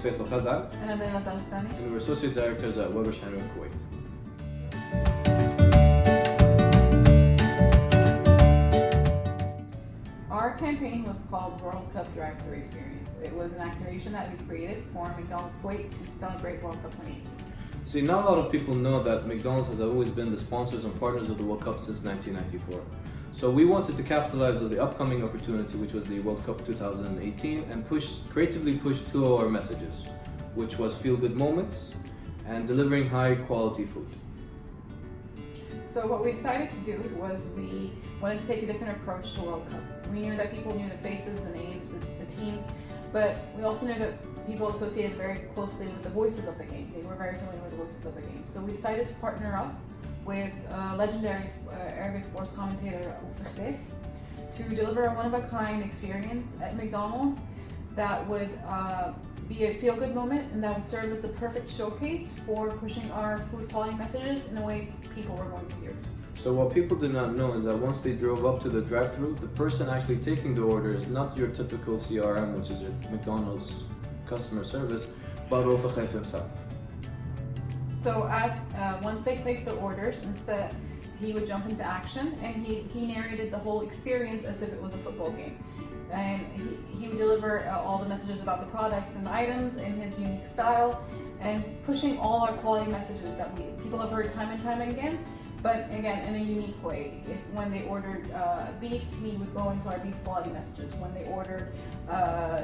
Faisal Khazal. أنا MENA Dagestani. And we're associate directors at Shandwick, Kuwait. Our campaign was called World Cup Drive-Thru Experience. It was an activation that we created for McDonald's Kuwait to celebrate World Cup 2018. See, not a lot of people know that McDonald's has always been the sponsors and partners of the World Cup since 1994. So we wanted to capitalize on the upcoming opportunity, which was the World Cup 2018, and creatively push two of our messages, which was feel-good moments and delivering high-quality food. So what we decided to do was we wanted to take a different approach to World Cup. We knew that people knew the faces, the names, the teams, but we also knew that people associated very closely with the voices of the game. They were very familiar with the voices of the game. So we decided to partner up with legendary Arabic sports commentator to deliver a one-of-a-kind experience at McDonald's that would be a feel-good moment and that would serve as the perfect showcase for pushing our food quality messages in a way people were going to hear. So what people did not know is that once they drove up to the drive-thru, the person actually taking the order is not your typical CRM, which is your McDonald's customer service, but Rauf Khaif himself. So once they placed their orders, instead he would jump into action and he narrated the whole experience as if it was a football game. And he would deliver all the messages about the products and the items in his unique style and pushing all our quality messages that people have heard time and time again, but again in a unique way. When they ordered beef, he would go into our beef quality messages. When they ordered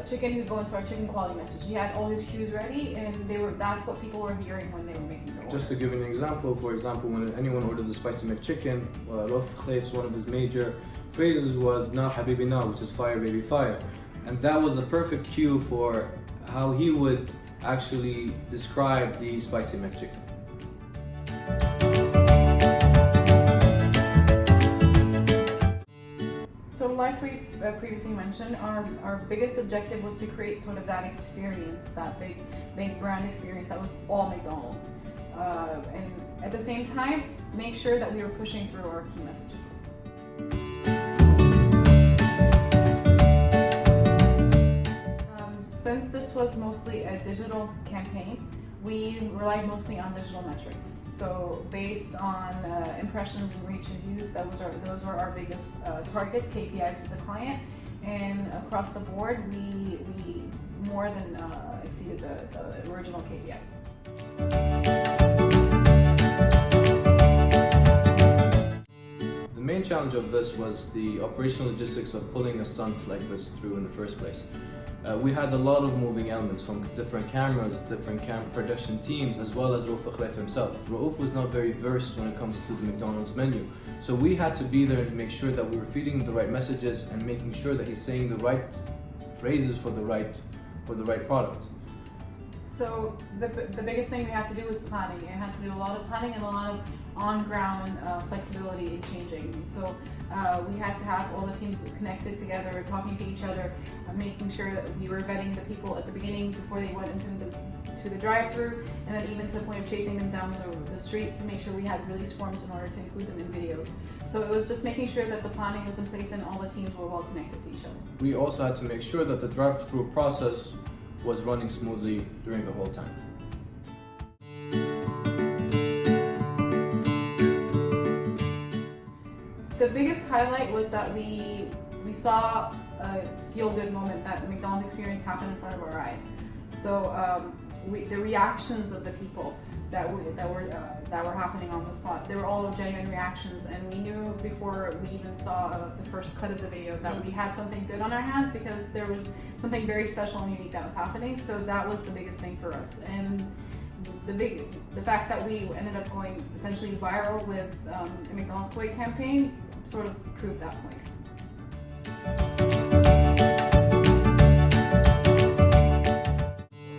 chicken, he would go into our chicken quality message. He had all his cues ready, and that's what people were hearing when they were making the order. Just to give an example, for example, when anyone ordered the spicy McChicken, Rauf Khaif's one of his major phrases was "Na habibi na," which is fire baby fire, and that was a perfect cue for how he would actually describe the spicy McChicken. So like we've previously mentioned, our biggest objective was to create sort of that experience, that big brand experience that was all McDonald's. And at the same time, make sure that we were pushing through our key messages. Since this was mostly a digital campaign, we relied mostly on digital metrics. So based on impressions and reach and views, those were our biggest targets, KPIs with the client. And across the board, we more than exceeded the original KPIs. The main challenge of this was the operational logistics of pulling a stunt like this through in the first place. We had a lot of moving elements from different cameras, different production teams, as well as Rauf Khaif himself. Rauf was not very versed when it comes to the McDonald's menu, so we had to be there to make sure that we were feeding the right messages and making sure that he's saying the right phrases for the right product. So the biggest thing we had to do was planning. I had to do a lot of planning and a lot of on-ground flexibility in changing. So we had to have all the teams connected together, talking to each other, making sure that we were vetting the people at the beginning before they went into the drive-thru, and then even to the point of chasing them down the street to make sure we had release forms in order to include them in videos. So it was just making sure that the planning was in place and all the teams were well connected to each other. We also had to make sure that the drive-thru process was running smoothly during the whole time. The biggest highlight was that we saw a feel-good moment, that McDonald's experience happen in front of our eyes. So the reactions of the people that were happening on the spot, they were all genuine reactions, and we knew before we even saw the first cut of the video that we had something good on our hands because there was something very special and unique that was happening. So that was the biggest thing for us, and the fact that we ended up going essentially viral with the McDonald's Kuwait campaign sort of proved that point.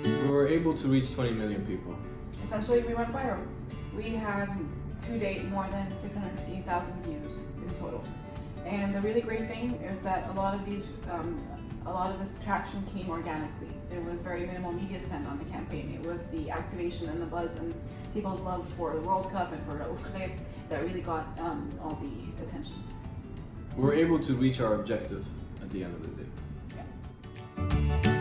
We were able to reach 20 million people. Essentially, we went viral. We had to date more than 615,000 views in total. And the really great thing is that a lot of this traction came organically. There was very minimal media spend on the campaign. It was the activation and the buzz and people's love for the World Cup and for Rauf Khaif that really got all the attention. We were able to reach our objective at the end of the day. Yeah.